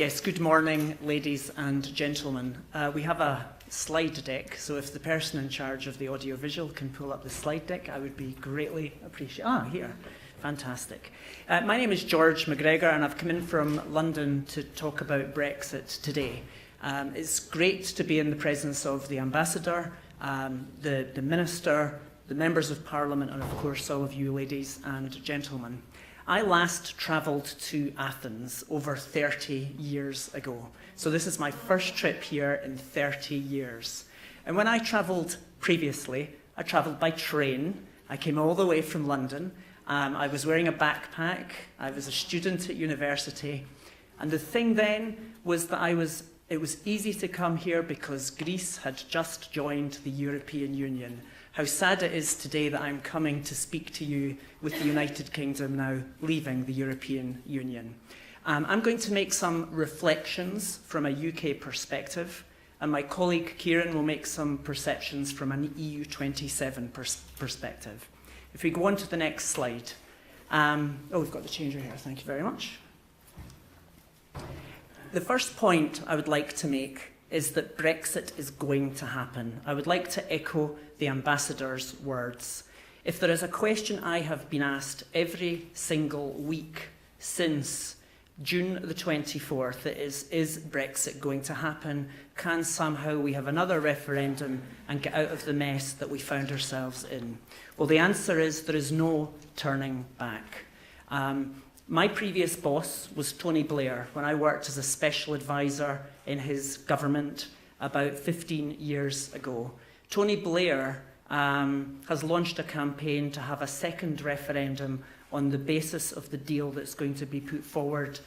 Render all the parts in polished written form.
Yes, good morning, ladies and gentlemen. We have a slide deck, so if the person in charge of the audiovisual can pull up the slide deck, I would be greatly appreciated. Here. Fantastic. My name is George McGregor, and I've come in from London to talk about Brexit today. It's great to be in the presence of the Ambassador, the Minister, the Members of Parliament, and of course all of you ladies and gentlemen. I last travelled to Athens over 30 years ago. So this is my first trip here in 30 years. And when I travelled previously, I travelled by train. I came all the way from London. I was wearing a backpack. I was a student at university. And the thing then was that it was easy to come here because Greece had just joined the European Union. How sad it is today that I'm coming to speak to you with the United Kingdom now leaving the European Union. I'm going to make some reflections from a UK perspective, and my colleague Kieran will make some perceptions from an EU27 perspective. If we go on to the next slide. We've got the changer here, thank you very much. The first point I would like to make is that Brexit is going to happen. I would like to echo the Ambassador's words. If there is a question I have been asked every single week since June the 24th, it is Brexit going to happen? Can somehow we have another referendum and get out of the mess that we found ourselves in? Well, the answer is there is no turning back. My previous boss was Tony Blair when I worked as a special advisor in his government about 15 years ago. Tony Blair has launched a campaign to have a second referendum on the basis of the deal that's going to be put forward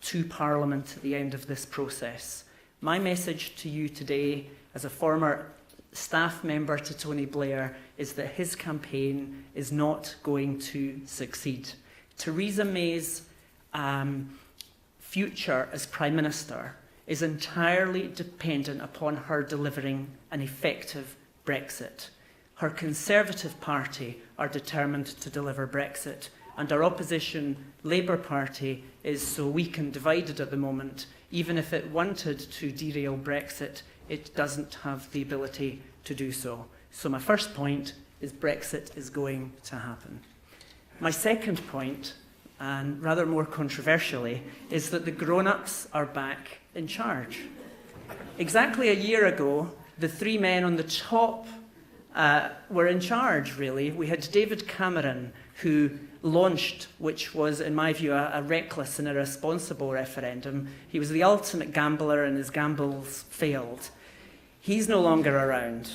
to Parliament at the end of this process. My message to you today, as a former staff member to Tony Blair, is that his campaign is not going to succeed. Theresa May's future as Prime Minister is entirely dependent upon her delivering an effective Brexit. Her Conservative Party are determined to deliver Brexit, and our opposition Labour Party is so weak and divided at the moment, even if it wanted to derail Brexit, it doesn't have the ability to do so. So my first point is Brexit is going to happen. My second point, and rather more controversially, is that the grown-ups are back in charge. Exactly a year ago, the three men on the top were in charge, really. We had David Cameron, who launched, which was, in my view, a reckless and irresponsible referendum. He was the ultimate gambler, and his gambles failed. He's no longer around.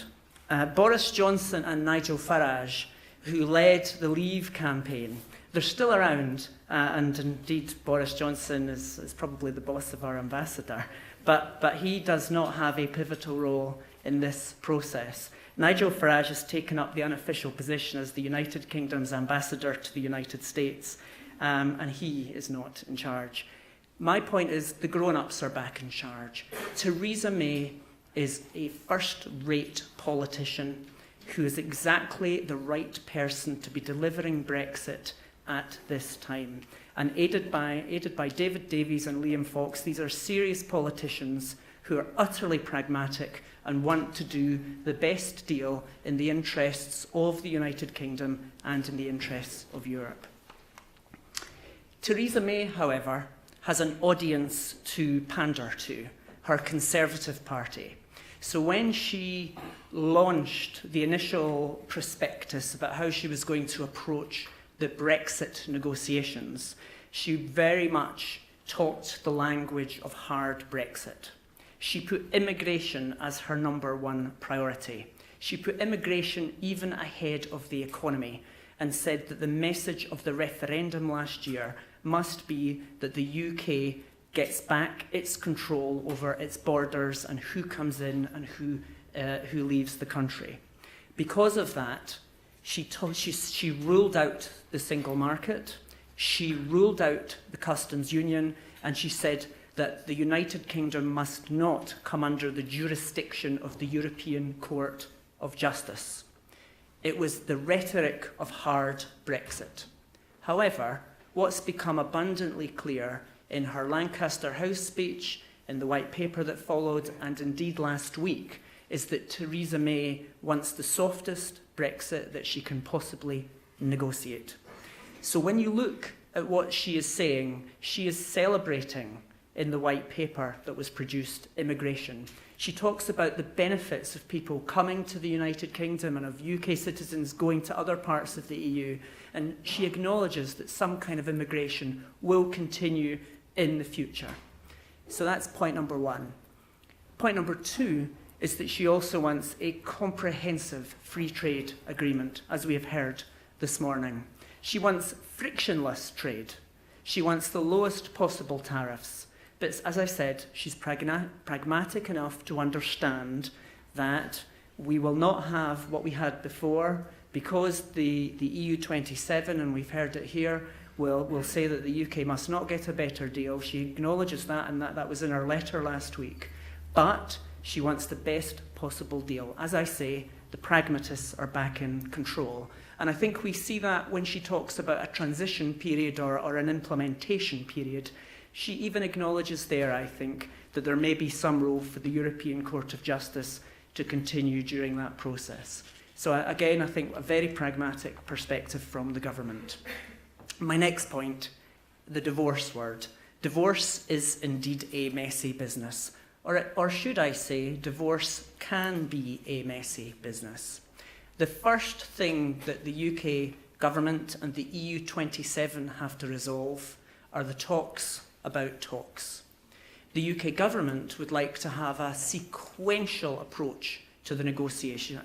Boris Johnson and Nigel Farage, who led the Leave campaign, they're still around, and indeed Boris Johnson is probably the boss of our ambassador, but he does not have a pivotal role in this process. Nigel Farage has taken up the unofficial position as the United Kingdom's ambassador to the United States, and he is not in charge. My point is the grown-ups are back in charge. Theresa May is a first-rate politician who is exactly the right person to be delivering Brexit at this time. And aided by David Davies and Liam Fox, these are serious politicians who are utterly pragmatic and want to do the best deal in the interests of the United Kingdom and in the interests of Europe. Theresa May, however, has an audience to pander to, her Conservative Party. So when she launched the initial prospectus about how she was going to approach the Brexit negotiations, she very much talked the language of hard Brexit. She put immigration as her #1 priority. She put immigration even ahead of the economy and said that the message of the referendum last year must be that the UK gets back its control over its borders and who comes in and who leaves the country. Because of that, she ruled out the single market, she ruled out the customs union, and she said that the United Kingdom must not come under the jurisdiction of the European Court of Justice. It was the rhetoric of hard Brexit. However, what's become abundantly clear in her Lancaster House speech, in the white paper that followed, and indeed last week, is that Theresa May wants the softest Brexit that she can possibly negotiate. So when you look at what she is saying, she is celebrating in the white paper that was produced immigration. She talks about the benefits of people coming to the United Kingdom and of UK citizens going to other parts of the EU, and she acknowledges that some kind of immigration will continue in the future. So that's point number one. Point number two is that she also wants a comprehensive free trade agreement, as we have heard this morning. She wants frictionless trade. She wants the lowest possible tariffs. But as I said, she's pragmatic enough to understand that we will not have what we had before, because the EU 27, and we've heard it here, will say that the UK must not get a better deal. She acknowledges that, and that was in her letter last week. But she wants the best possible deal. As I say, the pragmatists are back in control. And I think we see that when she talks about a transition period or an implementation period. She even acknowledges there, I think, that there may be some role for the European Court of Justice to continue during that process. So again, I think a very pragmatic perspective from the government. My next point, the divorce word. Divorce is indeed a messy business. Or should I say, divorce can be a messy business. The first thing that the UK government and the EU 27 have to resolve are the talks about talks. The UK government would like to have a sequential approach to the negotiation,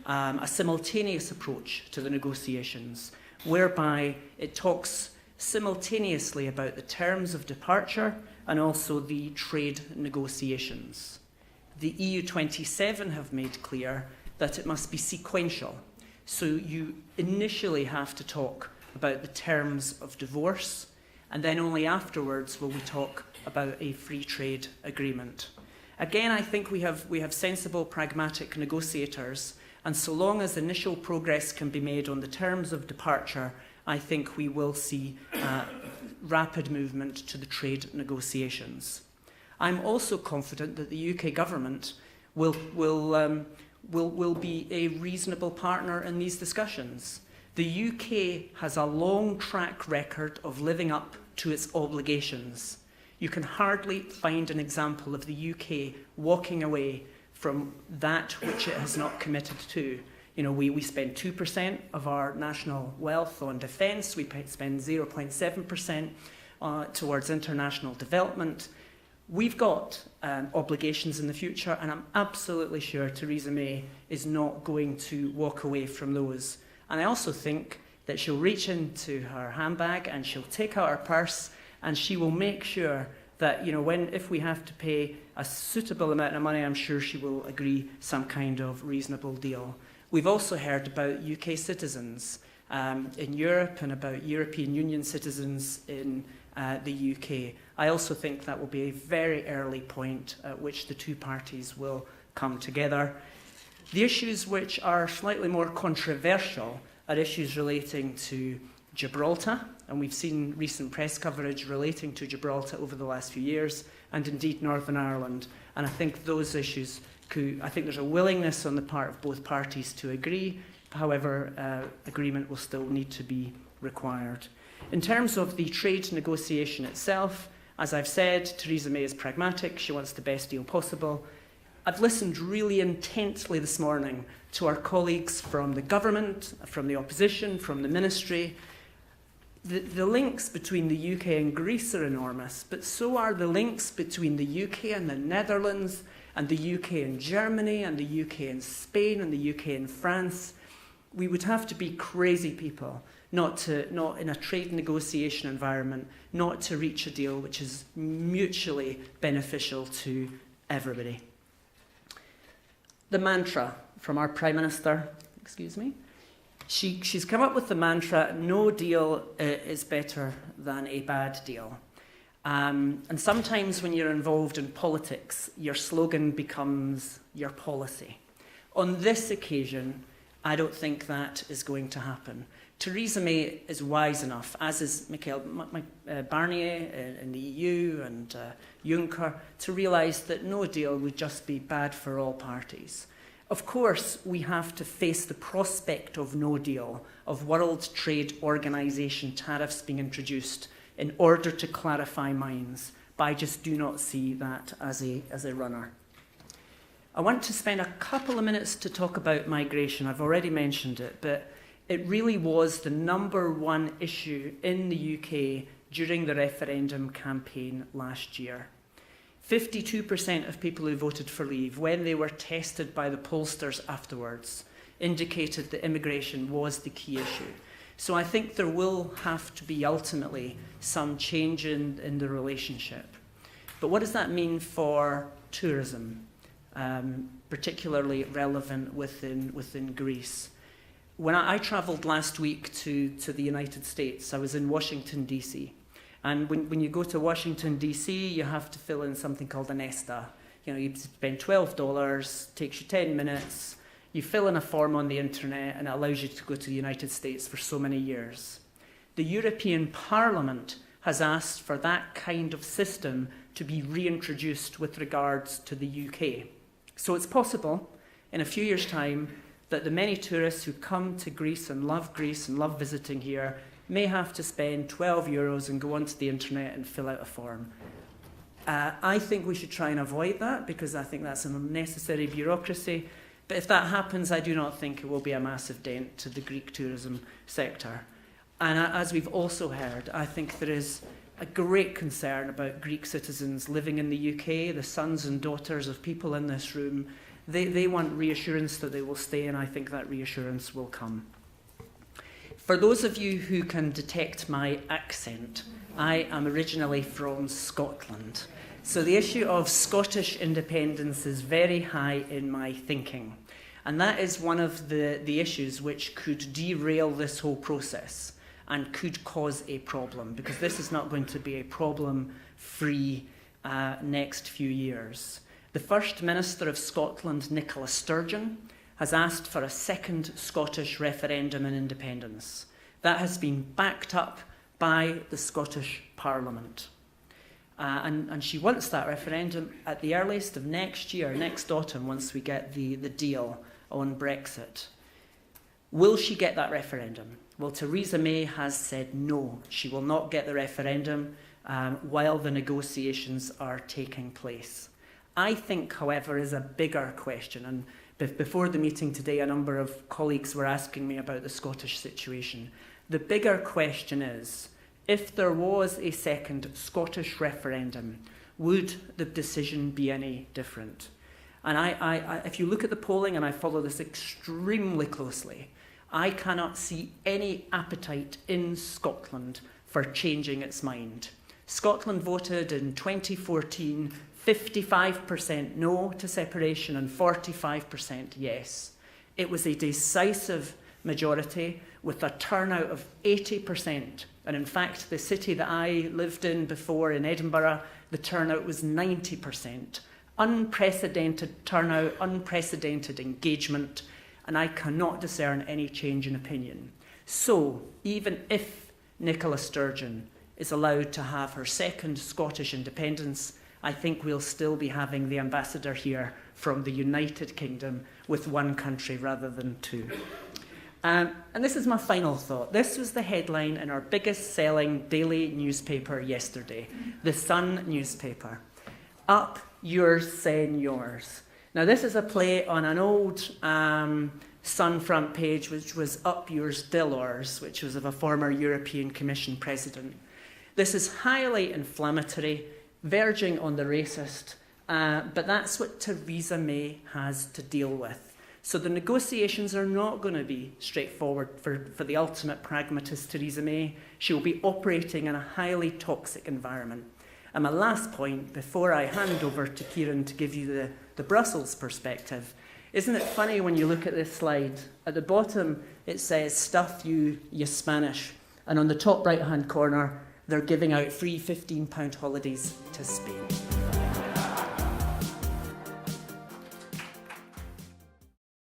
a simultaneous approach to the negotiations, whereby it talks simultaneously about the terms of departure and also the trade negotiations. The EU 27 have made clear that it must be sequential. So you initially have to talk about the terms of divorce, and then only afterwards will we talk about a free trade agreement. Again, I think we have sensible, pragmatic negotiators, and so long as initial progress can be made on the terms of departure, I think we will see rapid movement to the trade negotiations. I'm also confident that the UK government will be a reasonable partner in these discussions. The UK has a long track record of living up to its obligations. You can hardly find an example of the UK walking away from that which it has not committed to. You know, we spend 2% of our national wealth on defence, we spend 0.7% towards international development. We've got obligations in the future, and I'm absolutely sure Theresa May is not going to walk away from those. And I also think that she'll reach into her handbag and she'll take out her purse and she will make sure that, you know, if we have to pay a suitable amount of money, I'm sure she will agree some kind of reasonable deal. We've also heard about UK citizens in Europe and about European Union citizens in the UK. I also think that will be a very early point at which the two parties will come together. The issues which are slightly more controversial are issues relating to Gibraltar, and we've seen recent press coverage relating to Gibraltar over the last few years, and indeed Northern Ireland. And I think those issues I think there's a willingness on the part of both parties to agree. However, agreement will still need to be required. In terms of the trade negotiation itself, as I've said, Theresa May is pragmatic. She wants the best deal possible. I've listened really intently this morning to our colleagues from the government, from the opposition, from the ministry. The links between the UK and Greece are enormous, but so are the links between the UK and the Netherlands, and the UK and Germany, and the UK and Spain, and the UK and France. We would have to be crazy people not in a trade negotiation environment, not to reach a deal which is mutually beneficial to everybody. The mantra from our Prime Minister, she's come up with the mantra, no deal is better than a bad deal. And sometimes when you're involved in politics, your slogan becomes your policy. On this occasion, I don't think that is going to happen. Theresa May is wise enough, as is Michel Barnier in the EU and Juncker, to realise that no deal would just be bad for all parties. Of course, we have to face the prospect of no deal, of World Trade Organization tariffs being introduced in order to clarify minds, but I just do not see that as a runner. I want to spend a couple of minutes to talk about migration. I've already mentioned it, but it really was the #1 issue in the UK during the referendum campaign last year. 52% of people who voted for leave, when they were tested by the pollsters afterwards, indicated that immigration was the key issue. So I think there will have to be ultimately some change in the relationship. But what does that mean for tourism, particularly relevant within Greece? When I travelled last week to the United States, I was in Washington, D.C. And when you go to Washington, D.C., you have to fill in something called an ESTA. You spend $12, takes you 10 minutes, you fill in a form on the internet, and it allows you to go to the United States for so many years. The European Parliament has asked for that kind of system to be reintroduced with regards to the UK. So it's possible, in a few years' time, that the many tourists who come to Greece and love visiting here may have to spend €12 and go onto the internet and fill out a form. I think we should try and avoid that because I think that's an unnecessary bureaucracy. But if that happens, I do not think it will be a massive dent to the Greek tourism sector. And as we've also heard, I think there is a great concern about Greek citizens living in the UK, the sons and daughters of people in this room. They want reassurance that they will stay, and I think that reassurance will come. For those of you who can detect my accent, I am originally from Scotland. So the issue of Scottish independence is very high in my thinking. And that is one of the issues which could derail this whole process and could cause a problem, because this is not going to be a problem-free next few years. The First Minister of Scotland, Nicola Sturgeon, has asked for a second Scottish referendum on independence. That has been backed up by the Scottish Parliament. And she wants that referendum at the earliest of next year, next autumn, once we get the deal on Brexit. Will she get that referendum? Well, Theresa May has said no, she will not get the referendum while the negotiations are taking place. I think, however, is a bigger question, and before the meeting today, a number of colleagues were asking me about the Scottish situation. The bigger question is, if there was a second Scottish referendum, would the decision be any different? And if you look at the polling, and I follow this extremely closely, I cannot see any appetite in Scotland for changing its mind. Scotland voted in 2014 55% no to separation and 45% yes. It was a decisive majority with a turnout of 80%. And in fact, the city that I lived in before, in Edinburgh, the turnout was 90%. Unprecedented turnout, unprecedented engagement, and I cannot discern any change in opinion. So, even if Nicola Sturgeon is allowed to have her second Scottish independence, I think we'll still be having the ambassador here from the United Kingdom with one country rather than two. And this is my final thought. This was the headline in our biggest selling daily newspaper yesterday, the Sun newspaper. Up yours, seniors. Now this is a play on an old Sun front page, which was Up yours, Delors, which was of a former European Commission president. This is highly inflammatory, verging on the racist, but that's what Theresa May has to deal with. So the negotiations are not going to be straightforward for the ultimate pragmatist Theresa May. She will be operating in a highly toxic environment. And my last point, before I hand over to Kieran to give you the Brussels perspective, isn't it funny when you look at this slide? At the bottom, it says, stuff you Spanish. And on the top right-hand corner, they're giving out free £15 holidays to Spain.